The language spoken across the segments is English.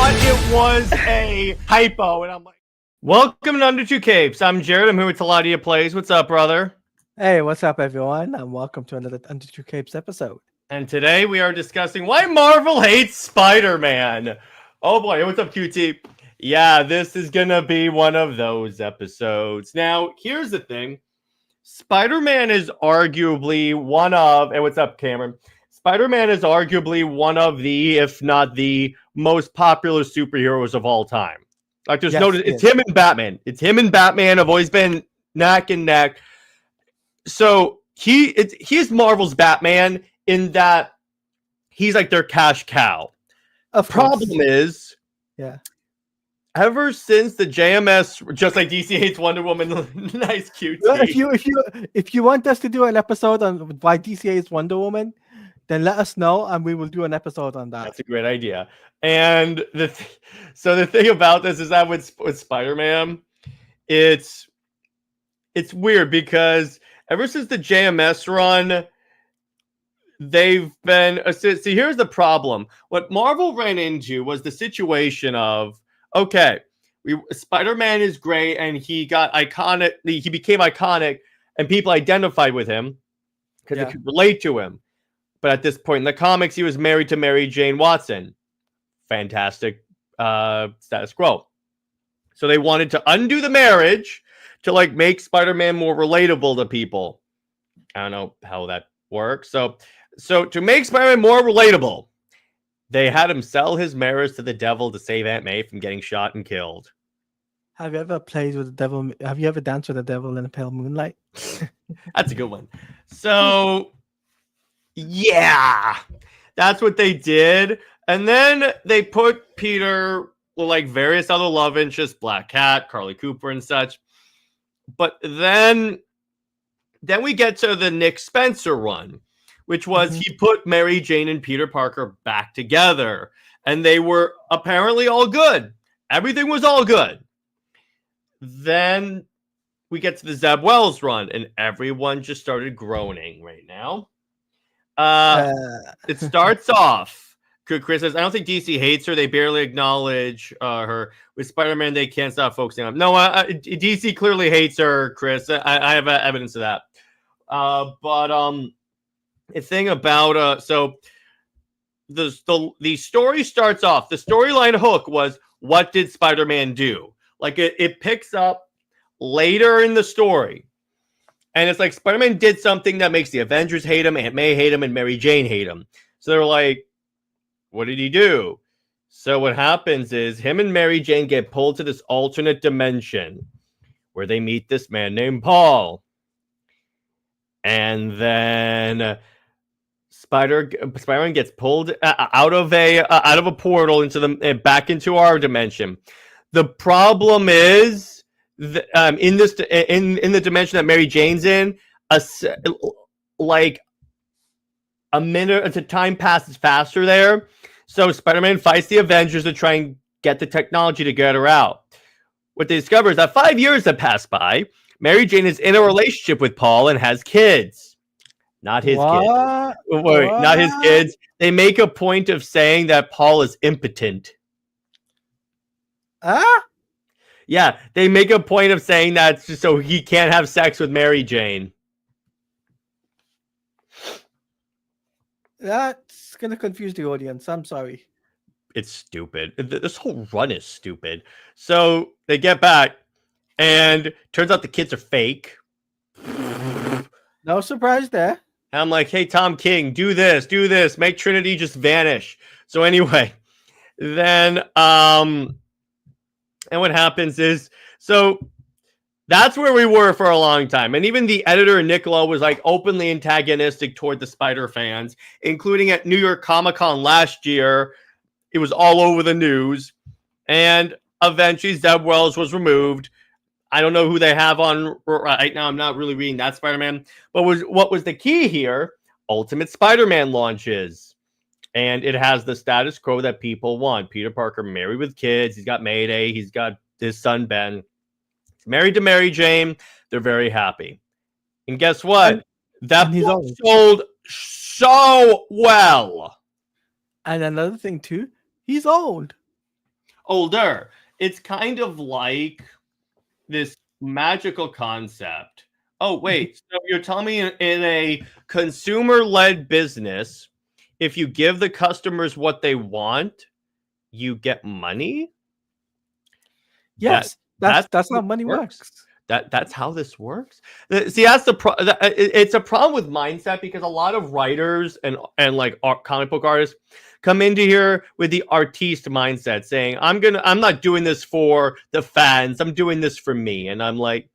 thought it was a typo, and I'm like, welcome to Under Two Capes. I'm Jared. I'm here with Taladia Plays. What's up, brother? Hey, what's up, everyone? And welcome to another Under Two Capes episode. And today we are discussing why Marvel hates Spider-Man. Oh boy, what's up, QT? Yeah, this is gonna be one of those episodes. Now, here's the thing. Spider-Man is arguably one of, and what's up, Cameron? Spider-Man is arguably one of the, if not the most popular superheroes of all time. Like, there's it's him and Batman. It's him and Batman have always been neck and neck. So he is Marvel's Batman in that he's like their cash cow. The problem is, ever since the JMS, just like DC hates Wonder Woman, nice QT. If you want us to do an episode on why DC hates Wonder Woman, then let us know and we will do an episode on that. That's a great idea. And so the thing about this is that with Spider-Man, it's weird because ever since the JMS run, they've been. See, here's the problem. What Marvel ran into was the situation of, okay, Spider-Man is great and he got iconic. He became iconic and people identified with him because they could relate to him. But at this point in the comics, he was married to Mary Jane Watson. Fantastic status quo. So they wanted to undo the marriage to like make Spider-Man more relatable to people. I don't know how that works. So to make Spider-Man more relatable, they had him sell his marriage to the devil to save Aunt May from getting shot and killed. Have you ever played with the devil? Have you ever danced with the devil in a pale moonlight? That's a good one. So yeah, that's what they did. And then they put Peter with like various other love interests, Black Cat, Carly Cooper and such. But then we get to the Nick Spencer run, which was he put Mary Jane and Peter Parker back together. And they were apparently all good. Everything was all good. Then we get to the Zeb Wells run, and everyone just started groaning right now. It starts off. Chris says, I don't think DC hates her. They barely acknowledge her. With Spider-Man, they can't stop focusing on him. No, DC clearly hates her, Chris. I have evidence of that. But the thing about so the story starts off. The storyline hook was, what did Spider-Man do? Like it picks up later in the story. And it's like Spider-Man did something that makes the Avengers hate him, Aunt May hate him, and Mary Jane hate him. So they're like, what did he do? So what happens is him and Mary Jane get pulled to this alternate dimension where they meet this man named Paul. And then Spider-Man gets pulled out of a portal back into our dimension. The problem is, in the dimension that Mary Jane's in, like a minute to time passes faster there. So Spider-Man fights the Avengers to try and get the technology to get her out. What they discover is that 5 years have passed by. Mary Jane is in a relationship with Paul and has kids. Not his kids. Wait, not his kids. They make a point of saying that Paul is impotent. Yeah, they make a point of saying that so he can't have sex with Mary Jane. That's going to confuse the audience. I'm sorry. It's stupid. This whole run is stupid. So they get back, and turns out the kids are fake. No surprise there. And I'm like, hey, Tom King, do this. Make Trinity just vanish. So anyway, then and what happens is, so that's where we were for a long time. And even the editor, Nicola, was like openly antagonistic toward the Spider fans, including at New York Comic Con last year. It was all over the news. And eventually Zeb Wells was removed. I don't know who they have on right now. I'm not really reading that Spider-Man. But what was the key here? Ultimate Spider-Man launches. And it has the status quo that people want. Peter Parker married with kids. He's got Mayday. He's got his son, Ben. He's married to Mary Jane. They're very happy. And guess what? That book sold so well. And another thing, too, he's old. older. It's kind of like this magical concept. Oh, wait. So you're telling me in a consumer-led business, if you give the customers what they want, you get money? Yes, That's that's how how it money works. works. That's how this works. See, that's it's a problem with mindset because a lot of writers and like comic book artists come into here with the artiste mindset, saying, I'm not doing this for the fans. I'm doing this for me." And I'm like,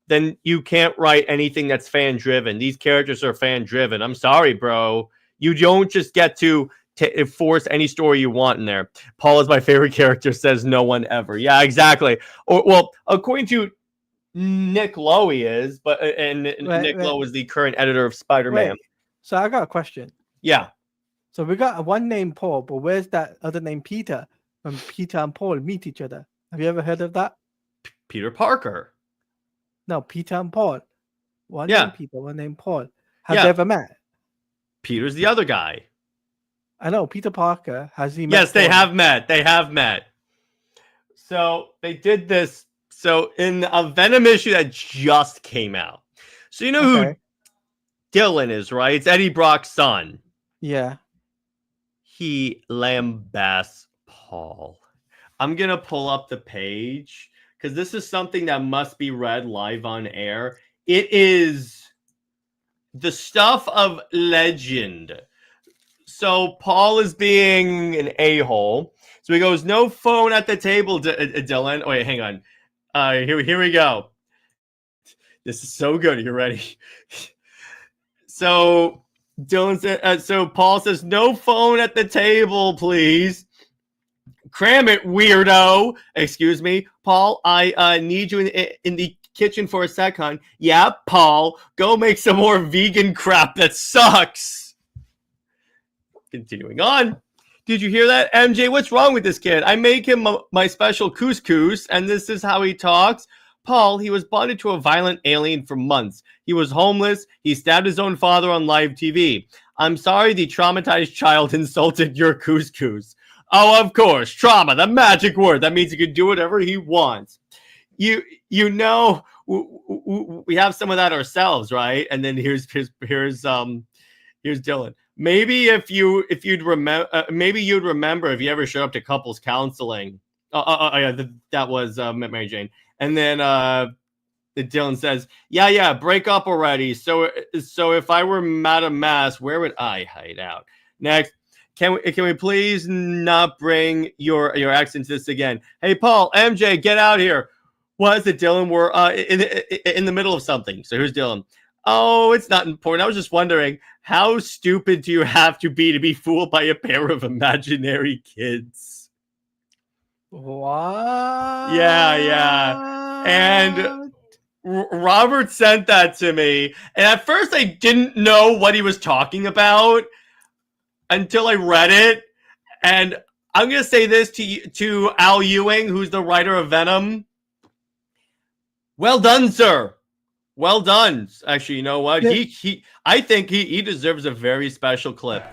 then you can't write anything that's fan driven. These characters are fan driven. I'm sorry, bro. You don't just get to force any story you want in there. Paul is my favorite character, says no one ever. Yeah, exactly. Or, well, according to Nick Lowe is, but and Nick Lowe is the current editor of Spider-Man. So I got a question. Yeah. So we got one named Paul, but where's that other name Peter? When Peter and Paul meet each other, have you ever heard of that? Peter Parker. No, Peter and Paul. One named Peter, one named Paul. Have they ever met? Peter's the other guy. I know Peter Parker. Has he met? Yes, they have met. They have met. So they did this. So in a Venom issue that just came out. So you know who Dylan is, right? It's Eddie Brock's son. Yeah. He lambasts Paul. I'm going to pull up the page because this is something that must be read live on air. It is the stuff of legend. So Paul is being an a-hole. So he goes, "No phone at the table, Dylan." Oh, wait, hang on. Here we go. This is so good. Are you ready? So Dylan said, so Paul says, "No phone at the table, please." "Cram it, weirdo." "Excuse me, Paul, I need you in the kitchen for a sec, hon." "Yeah, Paul, go make some more vegan crap that sucks." Continuing on. "Did you hear that, MJ? What's wrong with this kid? I make him my special couscous, and this is how he talks. Paul, he was bonded to a violent alien for months. He was homeless. He stabbed his own father on live TV. I'm sorry the traumatized child insulted your couscous." "Oh, of course, trauma, the magic word. That means he can do whatever he wants. You know, we have some of that ourselves, right?" And then here's Dylan. "Maybe if you'd remember, maybe you'd remember if you ever showed up to couples counseling." Yeah, that was Mary Jane. And then Dylan says, "Yeah, break up already. So if I were Madame Mass, where would I hide out?" Next, can we please not bring your ex into this again? "Hey, Paul, MJ, get out here." "What is it, Dylan? We're in the middle of something." So here's Dylan. "Oh, it's not important. I was just wondering, how stupid do you have to be fooled by a pair of imaginary kids?" What? Yeah. And Robert sent that to me. And at first I didn't know what he was talking about until I read it. And I'm going to say this to Al Ewing, who's the writer of Venom. Well done, sir. Well done. Actually, you know what? Yeah. I think he deserves a very special clip.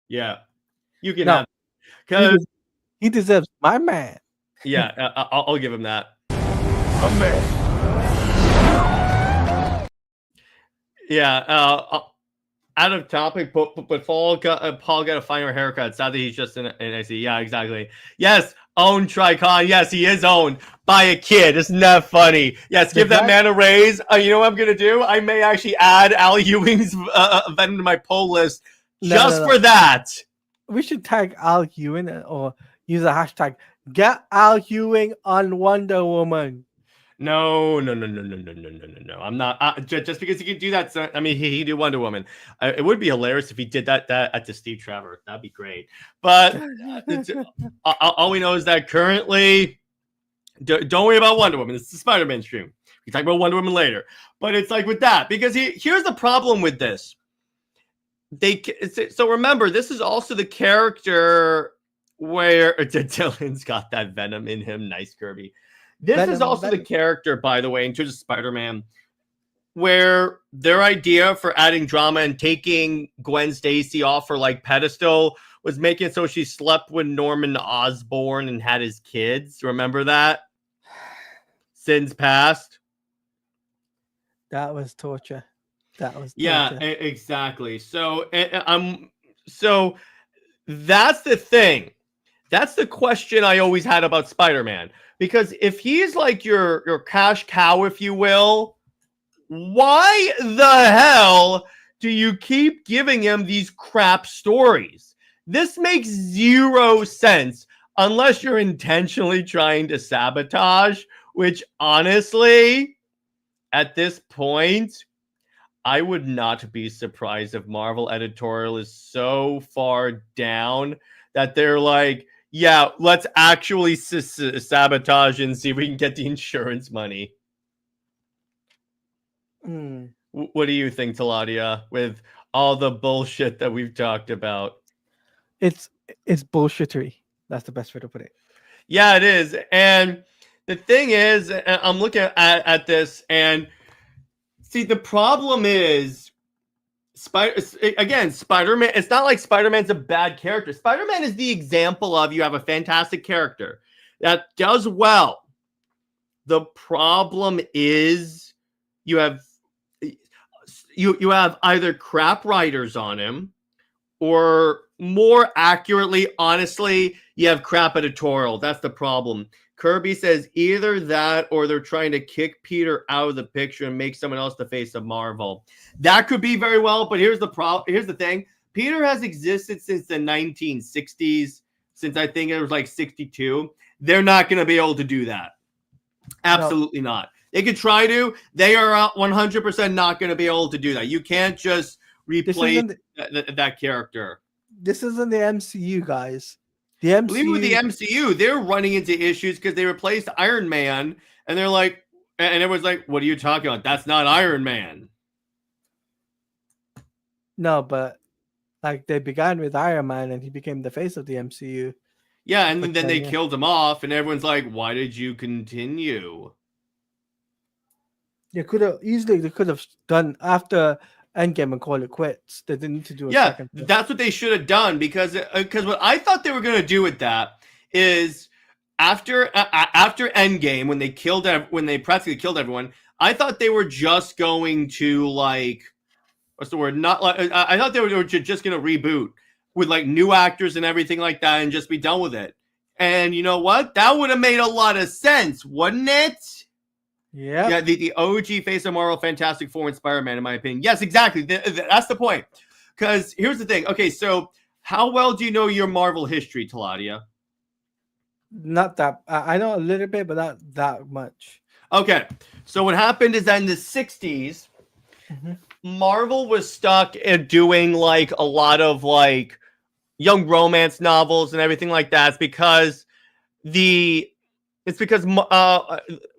Yeah. You can have, because he deserves my man. Yeah, I'll give him that. A man. Yeah, out of topic, but Paul got a finer haircut. Sadly, he's just in IC. Yeah, exactly. Yes, owned Tricon. Yes, he is owned by a kid. Isn't that funny? Yes, give that man a raise. You know what I'm gonna do? I may actually add Al Ewing's Venom to my poll list just for that. We should tag Al Ewing or use a hashtag. Get Al Ewing on Wonder Woman. No. I'm not. Just because he can do that. I mean, he did Wonder Woman. It would be hilarious if he did that at the Steve Trevor. That'd be great. But all we know is that currently, don't worry about Wonder Woman. This is the Spider-Man stream. We talk about Wonder Woman later. But it's like with that, because here's the problem with this. So remember, this is also the character where Dylan's got that Venom in him. Nice, Kirby. This is also the character, by the way, in terms of Spider-Man, where their idea for adding drama and taking Gwen Stacy off her like pedestal was making it so she slept with Norman Osborn and had his kids. Remember that? Sins past. That was torture. That was torture. Yeah, exactly. So so that's the thing. That's the question I always had about Spider-Man. Because if he's like your cash cow, if you will, why the hell do you keep giving him these crap stories? This makes zero sense unless you're intentionally trying to sabotage, which honestly, at this point, I would not be surprised if Marvel editorial is so far down that they're like, yeah, let's actually sabotage and see if we can get the insurance money. What do you think, Taladia, with all the bullshit that we've talked about? It's bullshittery. That's the best way to put it. Yeah, it is. And the thing is, I'm looking at this, and see, the problem is, Spider-Man, it's not like Spider-Man's a bad character. Spider-Man is the example of you have a fantastic character that does well. The problem is you have either crap writers on him, or more accurately, honestly, you have crap editorial. That's the problem. Kirby says either that or they're trying to kick Peter out of the picture and make someone else the face of Marvel. That could be very well, but here's the problem. Here's the thing. Peter has existed since the 1960s, since I think it was like 62. They're not going to be able to do that. Absolutely not. They could try to. They are 100% not going to be able to do that. You can't just replace that character. This isn't the MCU, guys. The MCU. Even with the MCU, they're running into issues because they replaced Iron Man, and they're like, and everyone's like, "What are you talking about? That's not Iron Man." No, but like they began with Iron Man, and he became the face of the MCU. Yeah, and then they killed him off, and everyone's like, "Why did you continue?" They could have done after Endgame and call it quits. They didn't need to do a second. Yeah, that's what they should have done, because what I thought they were going to do with that is after Endgame, when they practically killed everyone, I thought they were just going to, like, what's the word? Not like, I thought they were just going to reboot with like new actors and everything like that and just be done with it. And you know what? That would have made a lot of sense, wouldn't it? Yeah, the OG face of Marvel, Fantastic Four, and Spider-Man, in my opinion. Yes, exactly. That's the point. Because here's the thing. Okay, so how well do you know your Marvel history, Taladia? Not that. I know a little bit, but not that much. Okay, so what happened is that in the 60s, Marvel was stuck at doing like a lot of like young romance novels and everything like that. It's because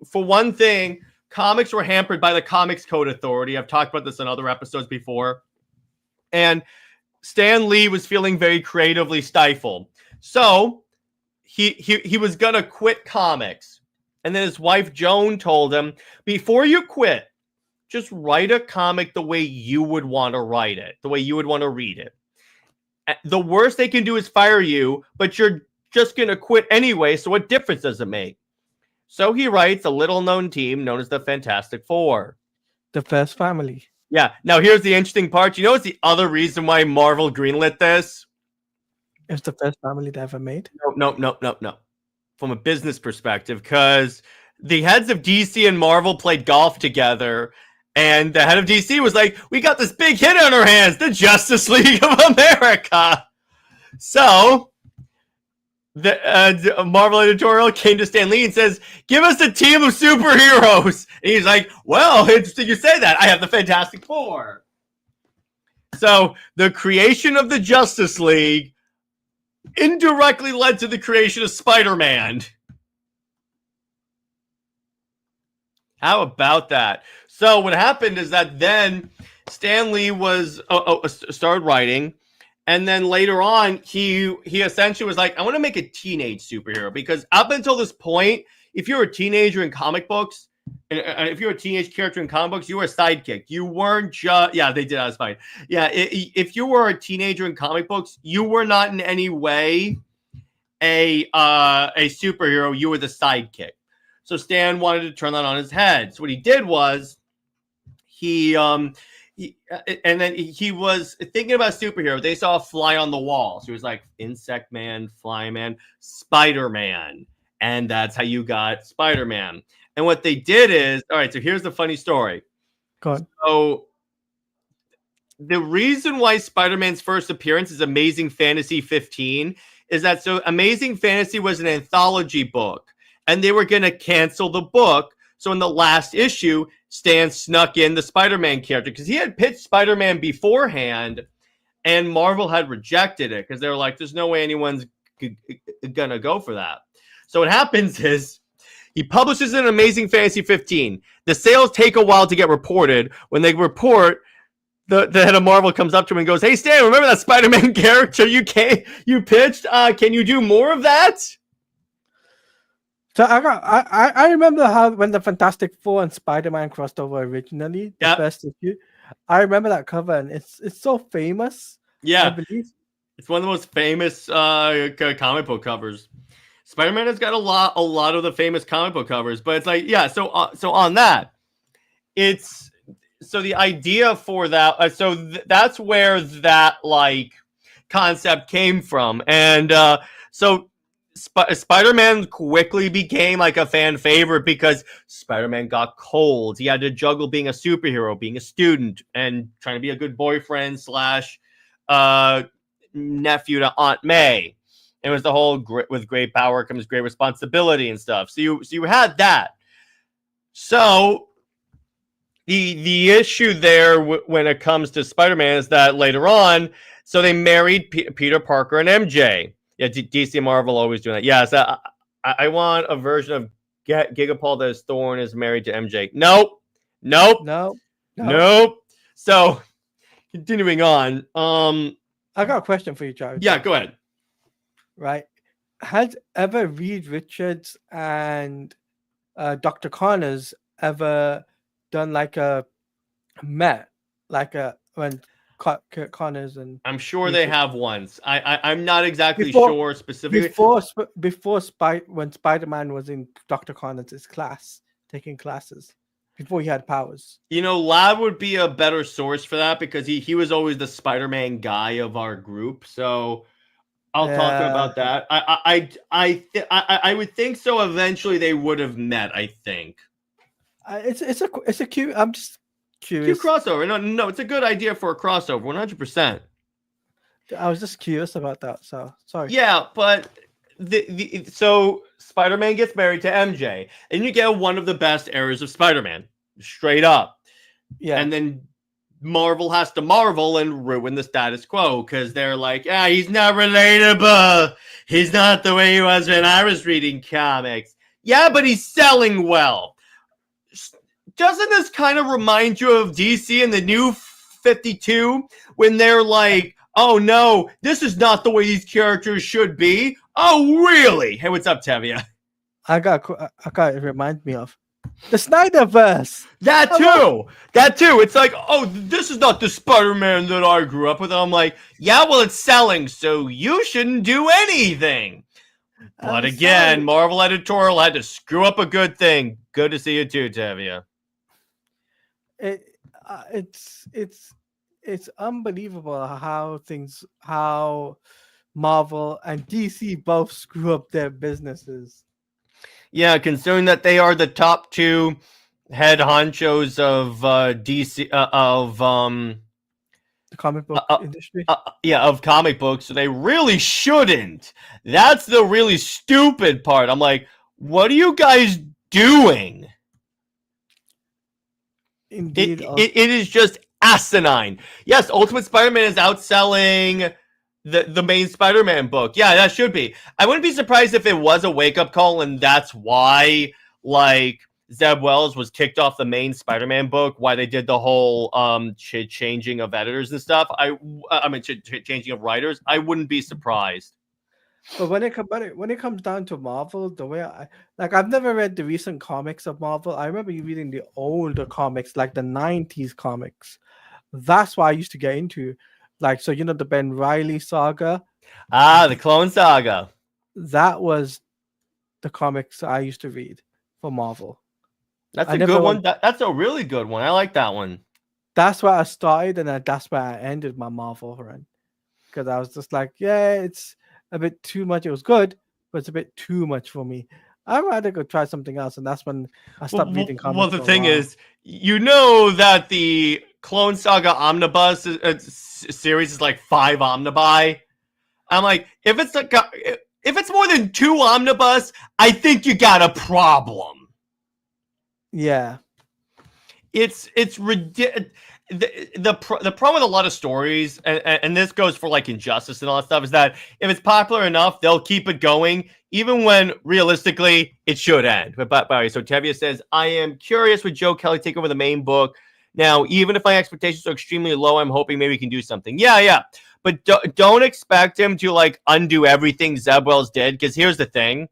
for one thing, comics were hampered by the Comics Code Authority. I've talked about this in other episodes before. And Stan Lee was feeling very creatively stifled. So he was going to quit comics. And then his wife, Joan, told him, before you quit, just write a comic the way you would want to write it, the way you would want to read it. The worst they can do is fire you, but you're just going to quit anyway, so what difference does it make? So he writes a little-known team known as the Fantastic Four. The first family. Yeah. Now, here's the interesting part. You know what's the other reason why Marvel greenlit this? It's the first family they ever made? No. From a business perspective, because the heads of DC and Marvel played golf together, and the head of DC was like, we got this big hit on our hands, the Justice League of America. So the Marvel editorial came to Stan Lee and says, give us a team of superheroes. And he's like, well, interesting you say that. I have the Fantastic Four. So the creation of the Justice League indirectly led to the creation of Spider-Man. How about that? So what happened is that then Stan Lee started writing, and then later on he essentially was like, I want to make a teenage superhero, because up until this point, if you're a teenager in comic books, And if you're a teenage character in comic books, you were a sidekick. You weren't just they did. That's fine. Yeah, if you were a teenager in comic books, you were not in any way a superhero. You were the sidekick. So Stan wanted to turn that on his head. So what he did was he was thinking about superhero. They saw a fly on the wall. So he was like Insect Man, Fly Man, Spider-Man, and that's how you got Spider-Man. And what they did is, all right, so here's the funny story. Go on. So the reason why Spider-Man's first appearance is Amazing Fantasy 15 is that so Amazing Fantasy was an anthology book, and they were going to cancel the book. So in the last issue, Stan snuck in the Spider-Man character because he had pitched Spider-Man beforehand, and Marvel had rejected it because they were like, there's no way anyone's going to go for that. So what happens is, he publishes an Amazing Fantasy 15. The sales take a while to get reported. When they report, the head of Marvel comes up to him and goes, "Hey Stan, remember that Spider-Man character you pitched? Can you do more of that?" So I remember how when the Fantastic Four and Spider-Man crossed over originally, the first issue. I remember that cover, and it's so famous. Yeah, I believe it's one of the most famous comic book covers. Spider-Man has got a lot of the famous comic book covers, but it's like, so on that, it's so the idea for that, that's where that like concept came from, and so Spider-Man quickly became like a fan favorite because Spider-Man got cold. He had to juggle being a superhero, being a student, and trying to be a good boyfriend / nephew to Aunt May. It was the whole with great power comes great responsibility and stuff. So you had that. So the issue there when it comes to Spider-Man is that later on, so they married Peter Parker and MJ. Yeah, DC and Marvel always doing that. Yeah, so I want a version of Gigapal that is Thorne is married to MJ. Nope. So continuing on. I got a question for you, Charlie. Yeah, go ahead. Right. Has ever Reed Richards and Dr. Connors ever done like a met, like when Connors and I'm sure they have once. I'm not exactly sure specifically. When Spider-Man was in Dr. Connors' class, taking classes before he had powers. Lab would be a better source for that because he was always the Spider-Man guy of our group. So I'll talk about that. I would think so. Eventually, they would have met. I think it's a cute. I'm just curious. Cute crossover. No, it's a good idea for a crossover. 100%. I was just curious about that. So sorry. Yeah, but so Spider-Man gets married to MJ, and you get one of the best eras of Spider-Man, straight up. Yeah, and then Marvel has to marvel and ruin the status quo because they're like, he's not relatable. He's not the way he was when I was reading comics. Yeah, but he's selling well. Doesn't this kind of remind you of DC in the New 52 when they're like, oh no, this is not the way these characters should be? Oh, really? Hey, what's up, Tevia? I got it reminds me of the Snyderverse. That too. It's like, oh, this is not the Spider-Man that I grew up with. And I'm like, yeah, well, it's selling, so you shouldn't do anything. But again, Marvel editorial had to screw up a good thing. Good to see you too, Tevia. It's unbelievable how Marvel and DC both screw up their businesses. Yeah, considering that they are the top two head honchos of DC the comic book industry. Of comic books, so they really shouldn't. That's the really stupid part. I'm like, what are you guys doing? Indeed, it is just asinine. Yes, Ultimate Spider-Man is outselling the main Spider-Man book. Yeah, that should be. I wouldn't be surprised if it was a wake-up call, and that's why, like, Zeb Wells was kicked off the main Spider-Man book, why they did the whole changing of editors and stuff. I mean, changing of writers. I wouldn't be surprised. But when it comes down to Marvel, the way I've never read the recent comics of Marvel. I remember you reading the older comics, like the '90s comics. That's what I used to get into. Like, so the Ben Reilly saga. The Clone Saga. That was the comics I used to read for Marvel. That's a good one. That's a really good one. I like that one. That's where I started, and that's where I ended my Marvel run. Because I was just like, yeah, it's a bit too much. It was good, but it's a bit too much for me. I'd rather go try something else, and that's when I stopped reading comics. Well, the thing is, that the Clone Saga Omnibus series is like 5 omnibuy. I'm like, if it's more than 2 omnibus, I think you got a problem. Yeah, it's ridiculous. The problem with a lot of stories, and this goes for like Injustice and all that stuff, is that if it's popular enough, they'll keep it going, even when realistically it should end. But by the way, so Tevia says, I am curious, would Joe Kelly take over the main book? Now, even if my expectations are extremely low, I'm hoping maybe he can do something. Yeah. But don't expect him to like undo everything Zeb Wells did, because here's the thing.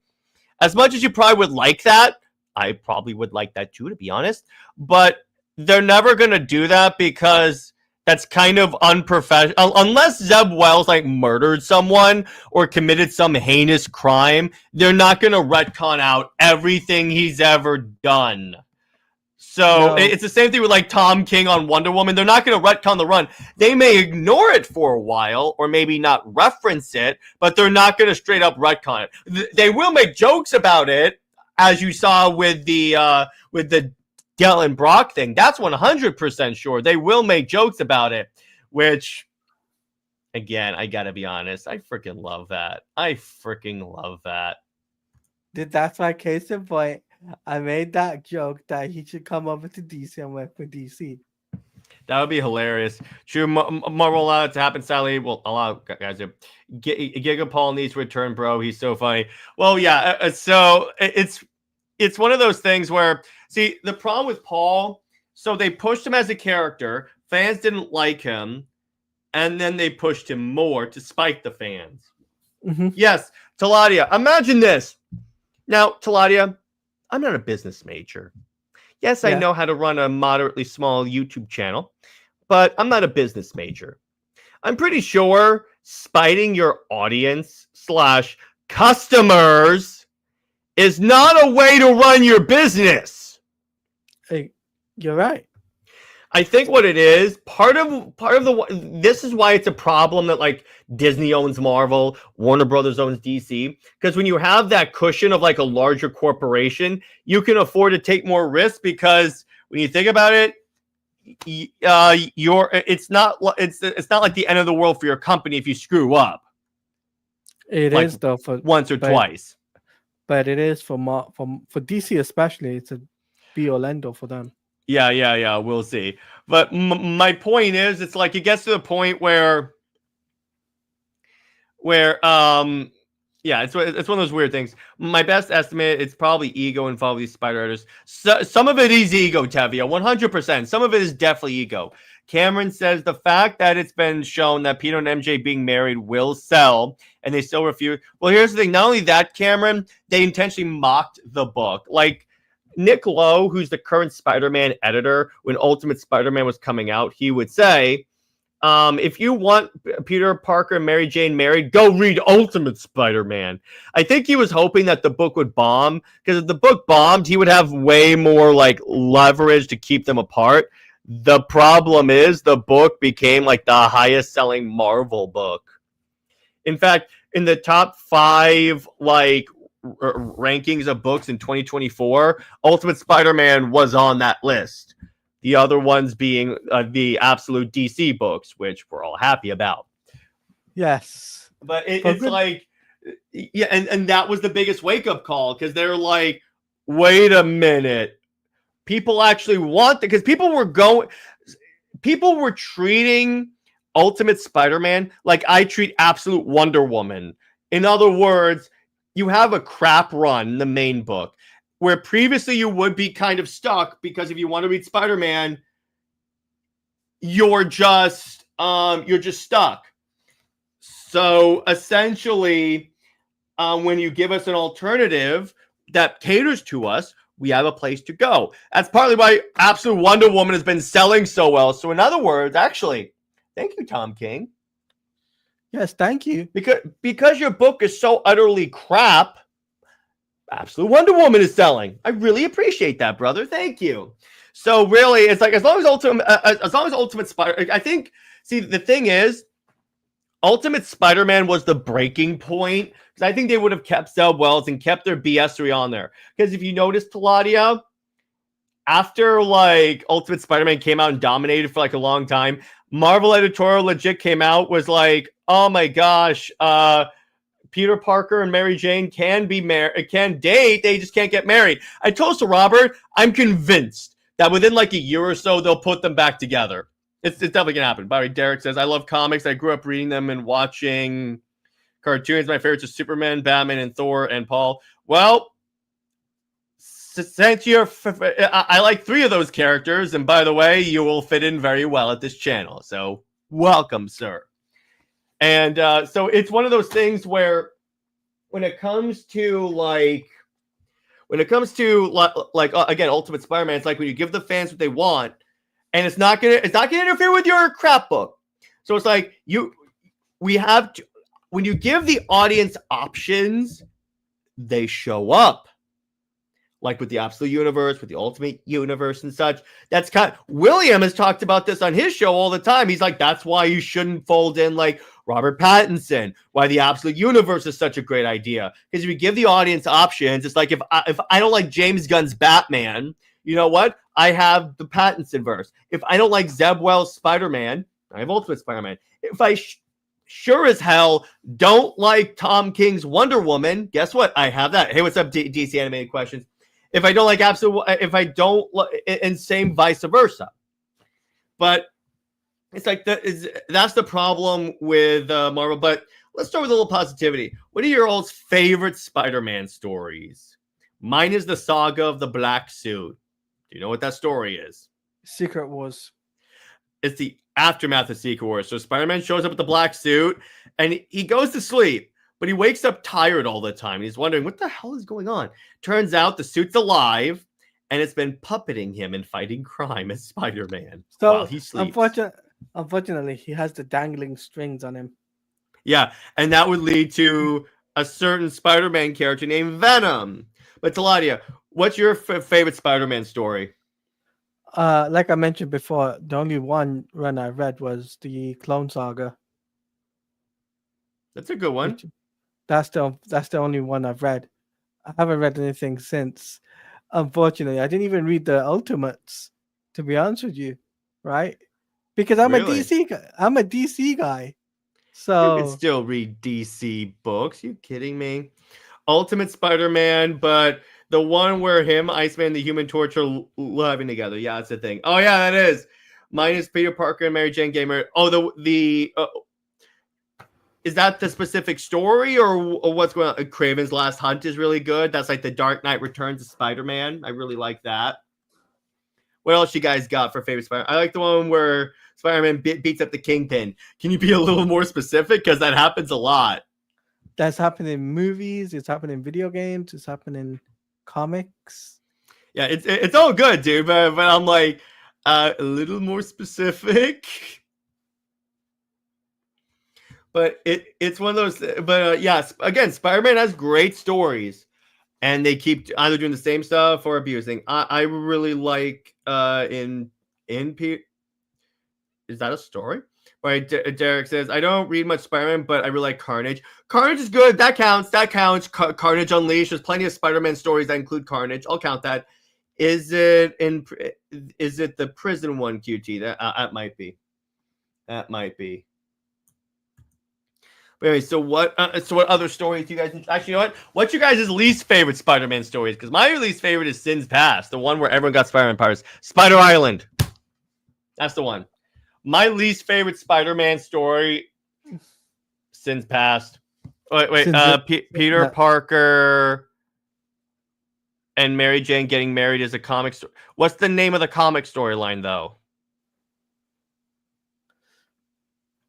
As much as you probably would like that, I probably would like that too, to be honest. But they're never going to do that because that's kind of unprofessional. Unless Zeb Wells like murdered someone or committed some heinous crime, they're not going to retcon out everything he's ever done. So it's the same thing with like Tom King on Wonder Woman. They're not going to retcon the run. They may ignore it for a while or maybe not reference it, but they're not going to straight up retcon it. They will make jokes about it, as you saw with the Dylan Brock thing. That's 100% sure. They will make jokes about it, which, again, I gotta be honest, I freaking love that. That's my case in point. I made that joke that he should come over to DC and work for DC. That would be hilarious. True, Marvel allowed it to happen. Sadly, we'll allow guys to. Giga Paul needs to return, bro. He's so funny. Well, yeah. So it's one of those things where, see, the problem with Paul, so they pushed him as a character. Fans didn't like him. And then they pushed him more to spite the fans. Mm-hmm. Yes, Taladia, imagine this. Now, Taladia, I'm not a business major. Yes, I know how to run a moderately small YouTube channel, but I'm not a business major. I'm pretty sure spiting your audience / customers is not a way to run your business. Hey, you're right. I think what it is, part of this is why it's a problem that like Disney owns Marvel, Warner Brothers owns DC, because when you have that cushion of like a larger corporation, you can afford to take more risks, because when you think about it, it's not like the end of the world for your company if you screw up. It like is though, for once or twice. But it is for DC especially. It's a be or end all for them. Yeah. We'll see. But my point is, it's like it gets to the point where it's one of those weird things. My best estimate, it's probably ego involved with these spider editors. So, some of it is ego, Tevia, 100%. Some of it is definitely ego. Cameron says the fact that it's been shown that Peter and MJ being married will sell, and they still refuse. Well, here's the thing. Not only that, Cameron, they intentionally mocked the book. Like, Nick Lowe, who's the current Spider-Man editor, when Ultimate Spider-Man was coming out, he would say, if you want Peter Parker and Mary Jane married, go read Ultimate Spider-Man. I think he was hoping that the book would bomb, because if the book bombed, he would have way more like leverage to keep them apart. The problem is the book became like the highest selling Marvel book. In fact, in the top 5 like rankings of books in 2024, Ultimate Spider-Man was on that list. The other ones being the absolute DC books, which we're all happy about. Yes. But it's like, yeah, and that was the biggest wake-up call, because they're like, wait a minute. People actually want it, because people were treating Ultimate Spider-Man like I treat Absolute Wonder Woman. In other words, you have a crap run in the main book, where previously you would be kind of stuck, because if you want to read Spider-Man, you're just stuck. So essentially, when you give us an alternative that caters to us, we have a place to go. That's partly why Absolute Wonder Woman has been selling so well. So, in other words, actually, thank you, Tom King. Yes, thank you. Because your book is so utterly crap, Absolute Wonder Woman is selling. I really appreciate that, brother. Thank you. So really, it's like as long as Ultimate Spider, I think. See, the thing is, Ultimate Spider-Man was the breaking point because I think they would have kept Zeb Wells and kept their BS3 on there. Because if you notice, Taladia, after like Ultimate Spider-Man came out and dominated for like a long time, Marvel editorial legit came out was like, oh my gosh, Peter Parker and Mary Jane can be married, can date, they just can't get married. I told to Robert, I'm convinced that within like a year or so they'll put them back together. It's definitely gonna happen. By the way, Derek says, I love comics. I grew up reading them and watching cartoons. My favorites are Superman, Batman, and Thor, and Paul. Well, since I like 3 of those characters, and by the way, you will fit in very well at this channel. So welcome, sir. And so it's one of those things where when it comes to again, Ultimate Spider-Man, it's like when you give the fans what they want, and it's not gonna interfere with your crap book. So it's like when you give the audience options, they show up. Like with the Absolute Universe, with the Ultimate Universe and such. That's William has talked about this on his show all the time. He's like, that's why you shouldn't fold in like Robert Pattinson, why the Absolute Universe is such a great idea. Because if you give the audience options, it's like if I don't like James Gunn's Batman, you know what? I have the Pattinson verse. If I don't like Zeb Wells' Spider-Man, I have Ultimate Spider-Man. If I sure as hell don't like Tom King's Wonder Woman, guess what? I have that. Hey, what's up, DC Animated Questions? If I don't like and same vice versa. But it's like that's the problem with Marvel. But let's start with a little positivity. What are your all's favorite Spider-Man stories? Mine is the Saga of the Black Suit. Do you know what that story is? Secret Wars. It's the aftermath of Secret Wars. So Spider-Man shows up with the black suit and he goes to sleep, but he wakes up tired all the time. He's wondering, what the hell is going on? Turns out the suit's alive and it's been puppeting him and fighting crime as Spider-Man while he sleeps. Unfortunately, he has the dangling strings on him. Yeah, and that would lead to a certain Spider-Man character named Venom. But Taladia, what's your favorite Spider-Man story? Like I mentioned before, the only one run I read was the Clone Saga. That's a good one. That's the only one I've read. I haven't read anything since. Unfortunately, I didn't even read the Ultimates, to be honest with you, right? Because I'm a DC guy. So you can still read DC books. You kidding me? Ultimate Spider-Man, but the one where him, Iceman, the Human Torch are living together. Yeah, that's the thing. Oh yeah, that is. Mine is Peter Parker and Mary Jane Gamer. Oh, is that the specific story or what's going on? Kraven's Last Hunt is really good. That's like the Dark Knight Returns of Spider-Man. I really like that. What else you guys got for favorite Spider-Man? I like the one where Spider-Man beats up the Kingpin. Can you be a little more specific? Because that happens a lot. That's happening in movies. It's happening in video games. It's happening in comics. Yeah, it's all good, dude. But I'm like a little more specific. But it's one of those. But yes, again, Spider-Man has great stories, and they keep either doing the same stuff or abusing. I really like in is that a story? Right, Derek says, I don't read much Spider-Man, but I really like Carnage. Carnage is good. That counts. Carnage Unleashed. There's plenty of Spider-Man stories that include Carnage. I'll count that. Is it the prison one, QT? That might be. That might be. But anyway, so what other stories do you guys actually, you know what? What's your guys' least favorite Spider-Man stories? Because my least favorite is Sin's Past, the one where everyone got Spider-Man powers. Spider Island. That's the one. My least favorite Spider-Man story, Sin's Past. Wait. Peter Parker and Mary Jane getting married is a comic story. What's the name of the comic storyline, though?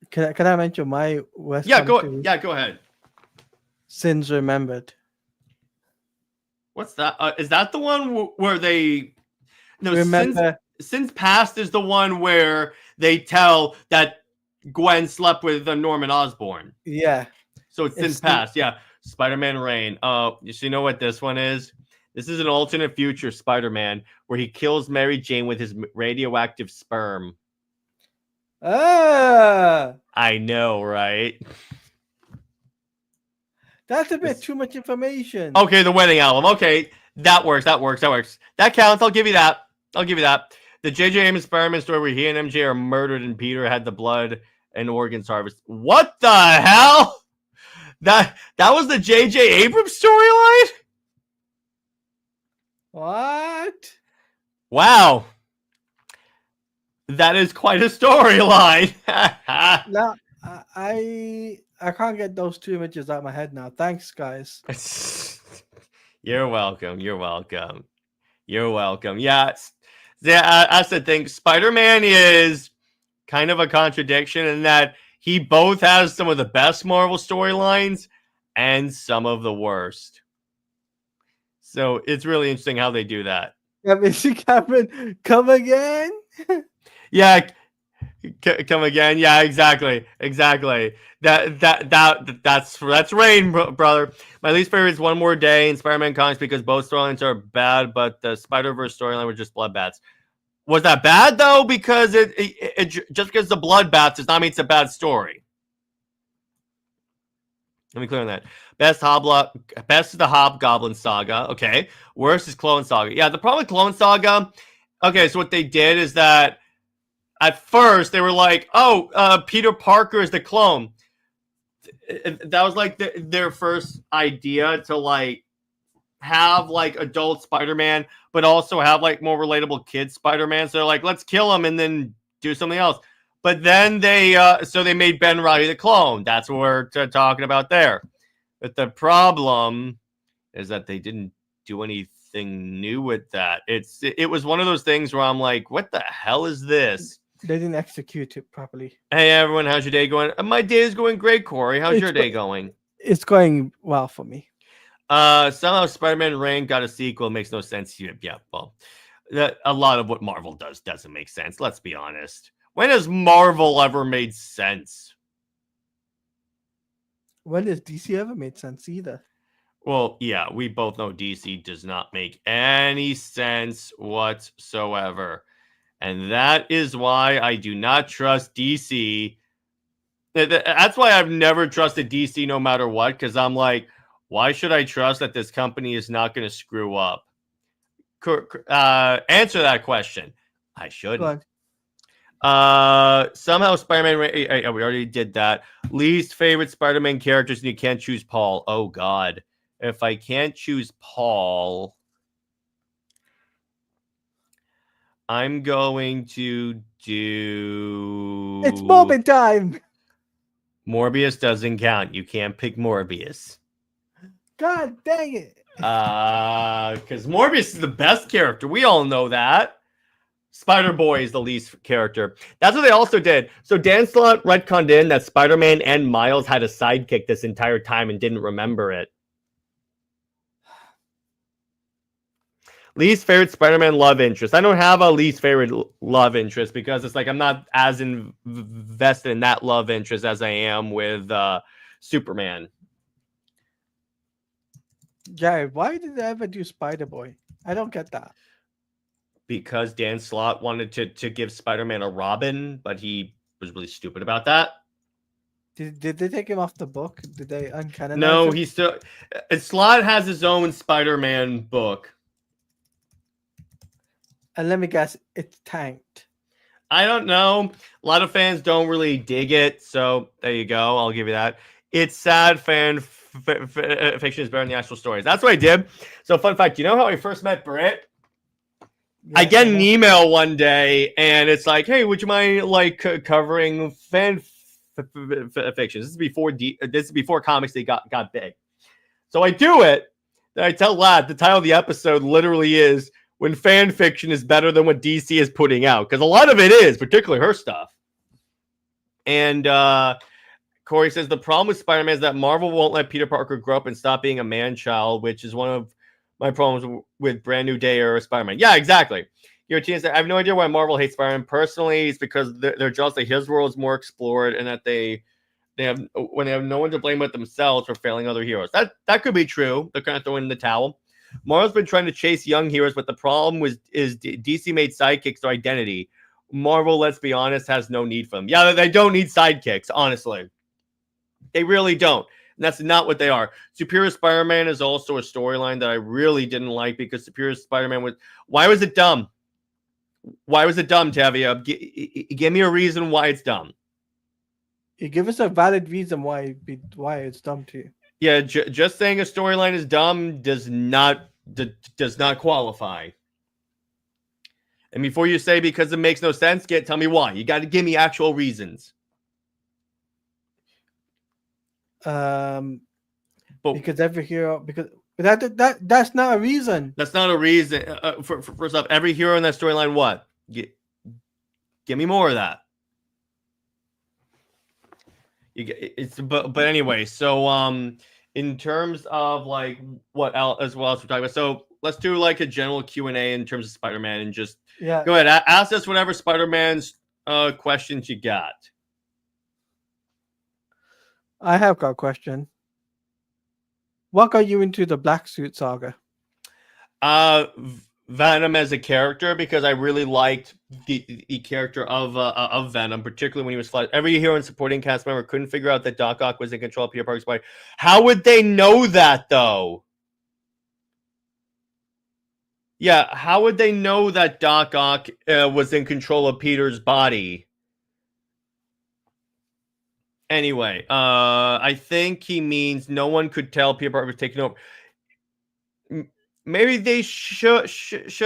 Can I mention my West? Yeah, go ahead. Sins Remembered. What's that? Is that the one where they? No, Remember? Sins Past is the one where they tell that Gwen slept with Norman Osborn. Yeah. So it's Sins Past. Yeah. Spider-Man Reign. You know what this one is? This is an alternate future Spider-Man where he kills Mary Jane with his radioactive sperm. I know, right? That's a bit too much information. Okay, the wedding album. Okay, that works. That counts. I'll give you that. The J.J. Abrams Spider-Man story where he and MJ are murdered and Peter had the blood and organs harvest. What the hell? That was the J.J. Abrams storyline? What? Wow. That is quite a storyline. No, I can't get those two images out of my head now. Thanks, guys. You're welcome. Yeah, that's the thing. Spider-Man is kind of a contradiction in that he both has some of the best Marvel storylines and some of the worst. So it's really interesting how they do that. Cameron, come again? Yeah, come again. Yeah, exactly. That's Rain, brother. My least favorite is One More Day and Spider-Man comics because both storylines are bad, but the Spider-Verse storyline were just bloodbaths. Was that bad though? Because it just because the bloodbath does not mean it's a bad story. Let me clear on that. Best is the Hobgoblin Saga. Okay. Worst is Clone Saga. Yeah, the problem with Clone Saga. Okay, so what they did is that at first they were like, Peter Parker is the clone. That was like their first idea to like have like adult Spider-Man, but also have like more relatable kid Spider-Man. So they're like, let's kill him and then do something else. But then they made Ben Reilly the clone. That's what we're talking about there. But the problem is that they didn't do anything new with that. It was one of those things where I'm like, what the hell is this? They didn't execute it properly. Hey everyone, how's your day going? My day is going great, Corey. How's your day going? It's going well for me. Somehow Spider-Man Reign got a sequel. Makes no sense. Yeah, well, a lot of what Marvel does doesn't make sense. Let's be honest. When has Marvel ever made sense? When has DC ever made sense either? Well, yeah, we both know DC does not make any sense whatsoever. And that is why I do not trust DC. That's why I've never trusted DC no matter what, because I'm like, why should I trust that this company is not going to screw up? Answer that question. I shouldn't. Somehow Spider-Man, we already did that. Least favorite Spider-Man characters, and you can't choose Paul. Oh, God. If I can't choose Paul, I'm going to do... It's moment time! Morbius doesn't count. You can't pick Morbius. God dang it. Because Morbius is the best character. We all know that. Spider-Boy is the least character. That's what they also did. So Dan Slott retconned in that Spider-Man and Miles had a sidekick this entire time and didn't remember it. Least favorite Spider-Man love interest. I don't have a least favorite love interest because it's like I'm not as invested in that love interest as I am with Superman. Yeah, why did they ever do Spider-Boy? I don't get that. Because Dan Slott wanted to give Spider-Man a Robin, but he was really stupid about that. Did they take him off the book? Did they uncanonize No, him? he's still... Slott has his own Spider-Man book. And let me guess, it's tanked. I don't know. A lot of fans don't really dig it, so there you go. I'll give you that. It's sad fan fiction is better than the actual stories. That's what I did. So fun fact, you know how I first met Britt? Yeah, I get an email one day, and it's like, hey, would you mind like covering fan fiction? This is before comics they got big. So I do it. Then I tell Lad the title of the episode literally is when fan fiction is better than what DC is putting out, because a lot of it is, particularly her stuff. And Corey says the problem with Spider-Man is that Marvel won't let Peter Parker grow up and stop being a man-child, which is one of my problems with Brand New Day or Spider-Man. Yeah, exactly. Your team said, I have no idea why Marvel hates Spider-Man. Personally, it's because they're jealous that his world is more explored and that they have when they have no one to blame but themselves for failing other heroes. That could be true. They're kind of throwing in the towel. Marvel's been trying to chase young heroes, but the problem is DC made sidekicks their identity. Marvel, let's be honest, has no need for them. Yeah, they don't need sidekicks, honestly. They really don't. And that's not what they are. Superior Spider-Man is also a storyline that I really didn't like because Superior Spider-Man was... Why was it dumb? Why was it dumb, Tavia? Give me a reason why it's dumb. You give us a valid reason why it's dumb to you. Yeah, just saying a storyline is dumb does not qualify. And before you say because it makes no sense, tell me why. You got to give me actual reasons. Because every hero, because that's not a reason. That's not a reason. First off, every hero in that storyline, what? Give me more of that. But anyway, so in terms of like what else as well as we're talking about, so let's do like a general Q&A in terms of Spider-Man and just go ahead, ask us whatever Spider-Man's questions you got. I have got a question. What got you into the Black Suit saga? Venom as a character, because I really liked the character of Venom, particularly when he was flat. Every hero and supporting cast member couldn't figure out that Doc Ock was in control of Peter Parker's body. How would they know that, though? Yeah, how would they know that Doc Ock was in control of Peter's body? Anyway, I think he means no one could tell Peter Parker was taking over. Maybe they should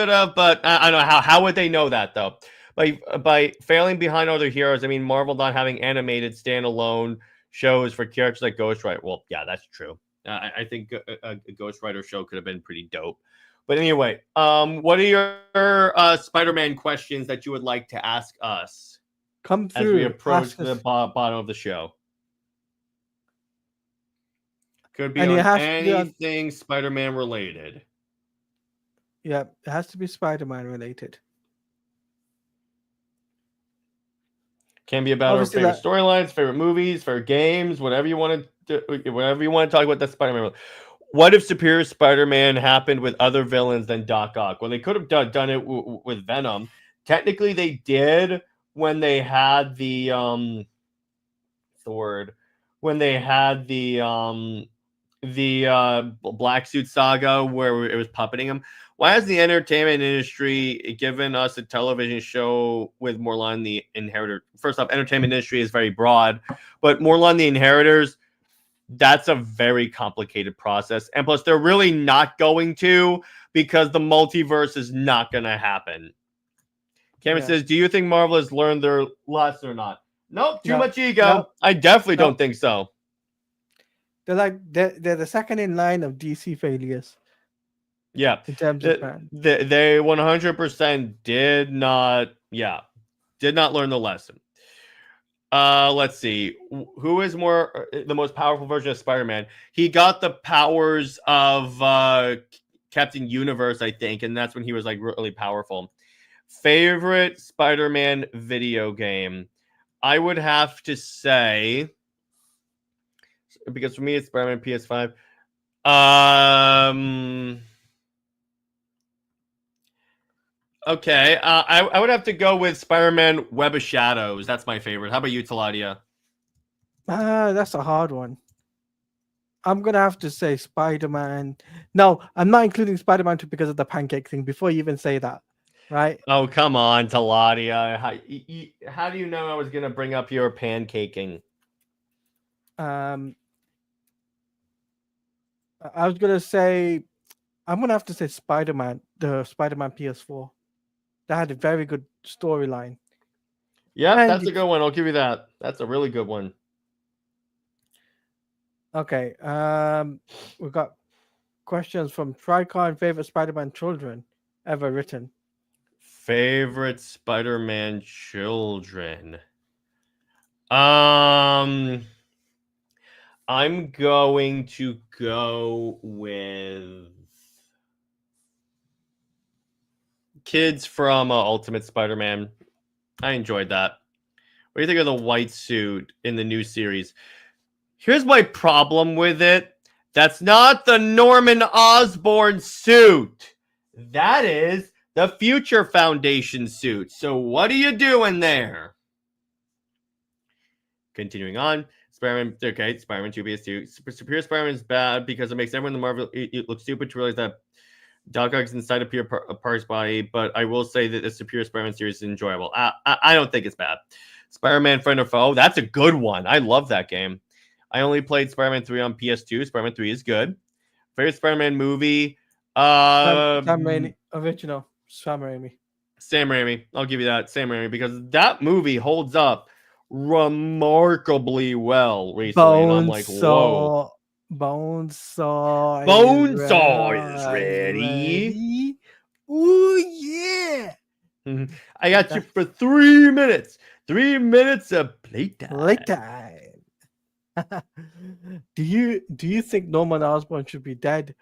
have, but I don't know how would they know that though? By failing behind other heroes. I mean, Marvel not having animated standalone shows for characters like Ghost Rider. Well, yeah, that's true. I think a Ghost Rider show could have been pretty dope. But anyway, what are your Spider-Man questions that you would like to ask us? Come through as we approach the bottom of the show. Could be on anything Spider-Man related. Yeah, it has to be Spider-Man related. Can be about obviously our favorite storylines, favorite movies, favorite games, whatever you want to talk about. That Spider-Man. What if Superior Spider-Man happened with other villains than Doc Ock? Well, they could have done it with Venom. Technically, they did when they had the what's the word? When they had the Black Suit saga where it was puppeting him. Why has the entertainment industry given us a television show with Morlun the Inheritor? First off, entertainment industry is very broad, but Morlun the Inheritors, that's a very complicated process. And plus, they're really not going to, because the multiverse is not going to happen. Cameron says, do you think Marvel has learned their lesson or not? Nope, too much ego. No, I definitely don't think so. They're the second in line of DC failures. Yeah, in terms of brand. They 100% did not learn the lesson. Let's see. Who is the most powerful version of Spider-Man? He got the powers of Captain Universe, I think, and that's when he was like really powerful. Favorite Spider-Man video game? I would have to say, because for me it's Spider-Man PS5. Okay, I would have to go with Spider-Man Web of Shadows. That's my favorite. How about you, Taladia? That's a hard one. I'm going to have to say Spider-Man. No, I'm not including Spider-Man 2 because of the pancake thing, before you even say that, right? Oh, come on, Taladia. How do you know I was going to bring up your pancaking? I was going to say, I'm going to have to say Spider-Man, the Spider-Man PS4. That had a very good storyline. Yeah, that's a good one. I'll give you that. That's a really good one. Okay. We've got questions from Tricon. Favorite Spider-Man children ever written? Favorite Spider-Man children? I'm going to go with kids from Ultimate Spider-Man. I enjoyed that. What do you think of the white suit in the new series? Here's my problem with it. That's not the Norman Osborn suit. That is the Future Foundation suit. So what are you doing there? Continuing on. Spider-Man 2 PS2. Superior Spider-Man is bad because it makes everyone in the Marvel it look stupid to realize that Doc Ock's inside a Park's body, but I will say that the Superior Spider-Man series is enjoyable. I don't think it's bad. Spider-Man Friend or Foe, that's a good one. I love that game. I only played Spider-Man 3 on PS2. Spider-Man 3 is good. Favorite Spider-Man movie? Sam Raimi, original Sam Raimi. Sam Raimi. I'll give you that. Sam Raimi, because that movie holds up remarkably well recently. And I'm like, whoa. Bonesaw Is ready. Ooh, yeah. I got you for 3 minutes. 3 minutes of playtime. Do you think Norman Osborn should be dead,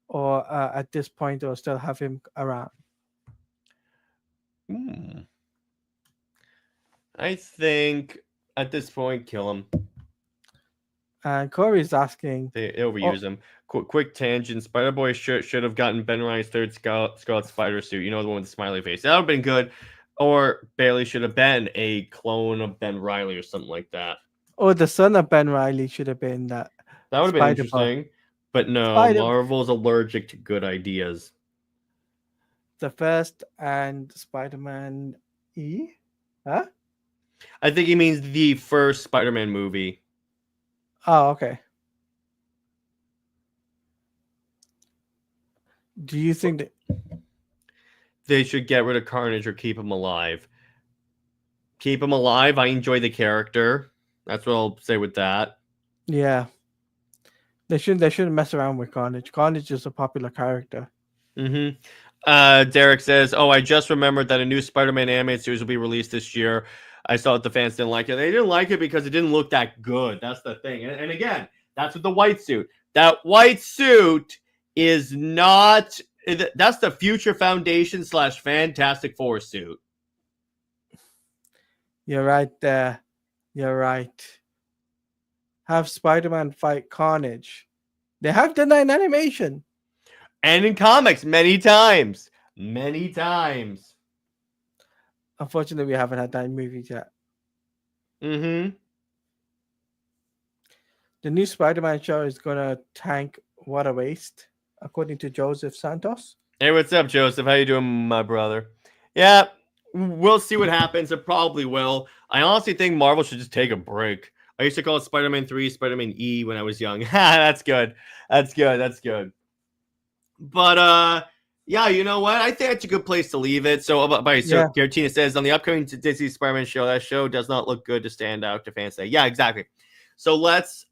or at this point, or still have him around? I think at this point, kill him. And Corey's asking, they overuse him. Quick tangent. Spider-Boy should have gotten Ben Ryan's third Scarlet Spider suit. You know, the one with the smiley face. That would have been good. Or Bailey should have been a clone of Ben Reilly or something like that. Or the son of Ben Reilly should have been that. That would have been interesting. But no, Marvel's allergic to good ideas. The first and Spider-Man E? Huh? I think he means the first Spider-Man movie. Oh, okay. Do you think that they should get rid of Carnage or keep him alive? Keep him alive. I enjoy the character. That's what I'll say with that. Yeah. They shouldn't mess around with Carnage. Carnage is a popular character. Derek says, "Oh, I just remembered that a new Spider-Man animated series will be released this year. I saw that the fans didn't like it. They didn't like it because it didn't look that good. That's the thing. And again, that's with the white suit. That white suit is not. That's the Future Foundation / Fantastic Four suit." You're right there. You're right. Have Spider-Man fight Carnage. They have done that in animation. And in comics many times. Many times. Unfortunately, we haven't had that in movies yet. The new Spider-Man show is going to tank What a Waste, according to Joseph Santos. Hey, what's up, Joseph? How you doing, my brother? Yeah, we'll see what happens. It probably will. I honestly think Marvel should just take a break. I used to call it Spider-Man 3, Spider-Man E when I was young. That's good. That's good. But, yeah, you know what? I think that's a good place to leave it. So, Garatina says, on the upcoming Disney Spider-Man show, that show does not look good to stand out to fans today. Yeah, exactly. So let's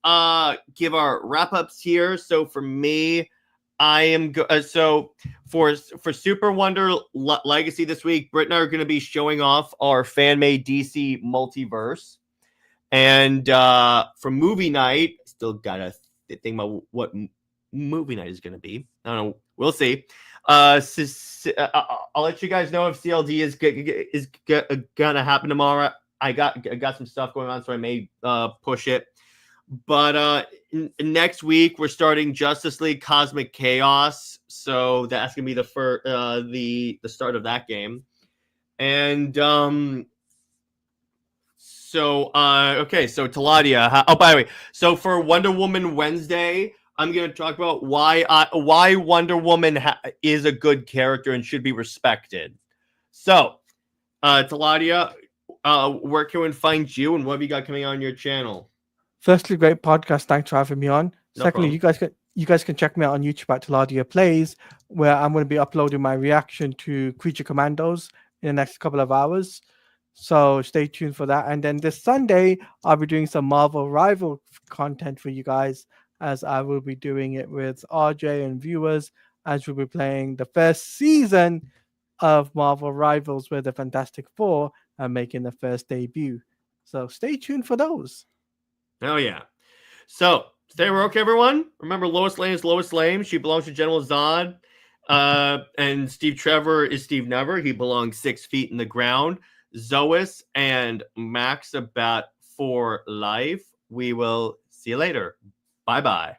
give our wrap-ups here. So for me, I am so for Super Wonder Legacy this week, Britt and I are going to be showing off our fan-made DC multiverse. And for movie night, still got to think about what movie night is going to be. I don't know. We'll see. I'll let you guys know if CLD is going to happen tomorrow. I got some stuff going on, so I may push it. But next week we're starting Justice League Cosmic Chaos, so that's gonna be the start of that game. And so Taladia. By the way, so for Wonder Woman Wednesday, I'm gonna talk about why Wonder Woman is a good character and should be respected. So, Taladia, where can we find you, and what have you got coming on your channel? Firstly, great podcast. Thanks for having me on. No Secondly, problem. you guys can check me out on YouTube at Taladia Plays, where I'm going to be uploading my reaction to Creature Commandos in the next couple of hours. So stay tuned for that. And then this Sunday, I'll be doing some Marvel Rival content for you guys, as I will be doing it with RJ and viewers, as we'll be playing the first season of Marvel Rivals, where the Fantastic Four are making the first debut. So stay tuned for those. Oh, yeah. So, Stay woke, everyone. Remember, Lois Lane is Lois Lane. She belongs to General Zod. And Steve Trevor is Steve Never. He belongs 6 feet in the ground. Zois and Max about for life. We will see you later. Bye-bye.